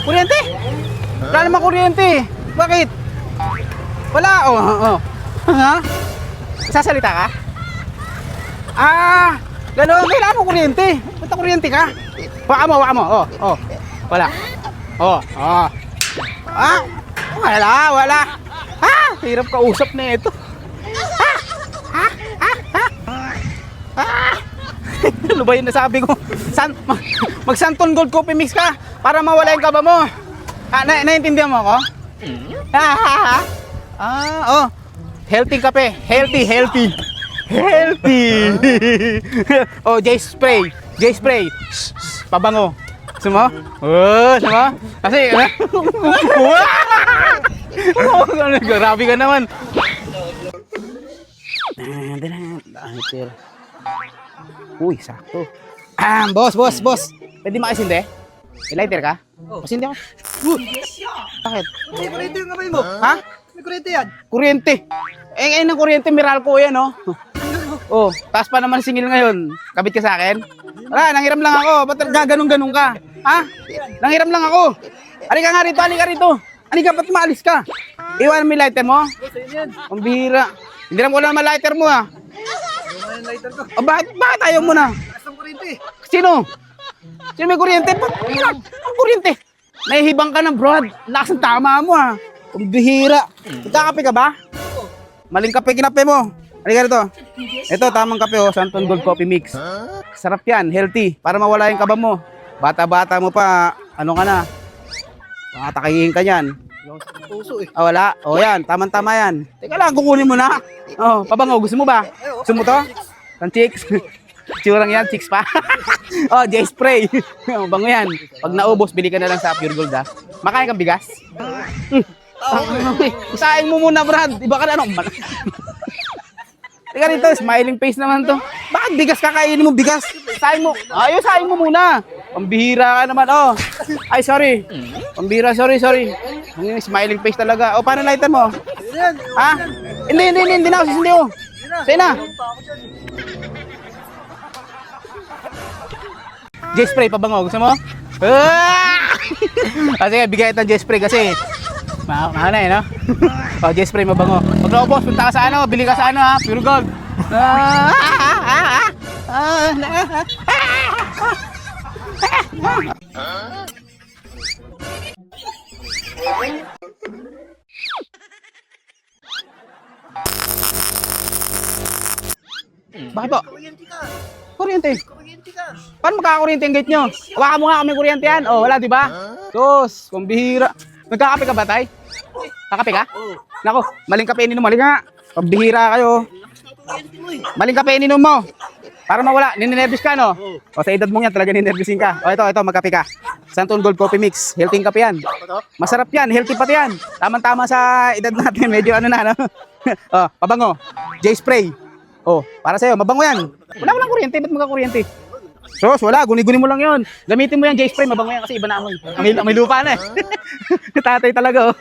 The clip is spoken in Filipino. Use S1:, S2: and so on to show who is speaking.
S1: Kuryente? Wala naman kuryente. Bakit? Wala, oh. Ha? Sasalita ka? Gano'n, kailangan mo kuryente. Ba't kuryente ka? Waka mo, oh. Wala. Wala. Hirap kausap na ito. Ano ba yung nasabi ko? Mag-Santon Gold Coffee Mix ka para mawala yung kaba mo. Naiintindihan mo ako? Healthy kape. Healthy. Oh, J Spray. Pabango. Sumo? Sumo? Kasi, grabe ka naman. Uy, sakto. Boss. Pwede makisindi? May lighter ka? Pasindi ako. Bakit?
S2: May kuryente yung kamay mo.
S1: Ha?
S2: May kuryente yan.
S1: Kuryente. Ng kuryente, Meralco yan, oh. Oh, taas pa naman singil ngayon. Kabit ka sa akin? Wala, nanghiram lang ako. Ba't gaganong-ganong ka? Ha? Nanghiram lang ako. Halika nga rito. Halika, ba't maalis ka? Iwan mo yung lighter mo? Ang bihira. Hindi naman ko lang lighter mo, ha?
S2: Ano yung lighter ko?
S1: Bakit ayaw mo na?
S2: Asang kuryente.
S1: Sino may kuryente? Ang kuryente. Nahihibang ka ng broad. Lakas ng tama mo, ha? Ang bihira. Nagkakape ka ba? Maling kape kinape mo. Halika rito. Ito, tamang kape, oh. Santon Gold Coffee Mix. Sarap yan, healthy. Para mawala yung kaba mo. Bata-bata mo pa, ano ka na? Makatakayin ka yan.
S2: Puso eh.
S1: Wala. Yan, tamang-tama yan. Teka lang, kukunin mo na. Pabango, gusto mo ba? Gusto mo to? Ang chicks? Tsurang yan, chicks pa. J Spray. Bango yan. Pag naubos, bili ka na lang sa Pure Gold, ha? Makain kang bigas? Saing mo muna, Brad. Iba ka na, ano? Teka rito, smiling face naman to. Bakit bigas kakainin mo bigas? Saing mo. Saing mo muna. Pambihira ka naman, oh. Ay, sorry. Pambihira, sorry. Smiling face talaga. Paano lighter mo? Ha? Hindi na ako sisindi, oh. Sa'yo na. J-Spray, pabango. Gusto mo? Sige, bigay ito ng J-Spray kasi mahal na, no? J-Spray, mabango. Pag naubos, punta ka sa ano, bili ka sa ano, ha? Pure Gold. Bakit po?
S2: Kuryente ka.
S1: Kuryente.
S2: Kuryente ka.
S1: Paano magkakakuryente ang gate nyo? Hawakan mo nga kami kuryente yan. Wala, di ba? Sos, pambihira. Nagkakape ka ba, tay? Kakape ka? Nako, maling kape ininom. Maling nga. Pambihira kayo. Maling kape ininom mo. Para mawala. Ninenervous ka, no? Sa edad mo yan, talaga ninenervousin ka. Ito, magkape ka. Santon Gold Coffee Mix. Healthy kape yan. Masarap yan. Healthy pati yan. Tamang-tama sa edad natin. Medyo ano na, no? Pabango. J-Spray. Para sa'yo. Mabango yan. Wala lang kuryente. Ba't magkakuryente? Sos, wala. Guni-guni mo lang yun. Gamitin mo yan, J-Spray. Mabango yan kasi iba na amoy. May lupa na, eh. Tatay talaga, oh.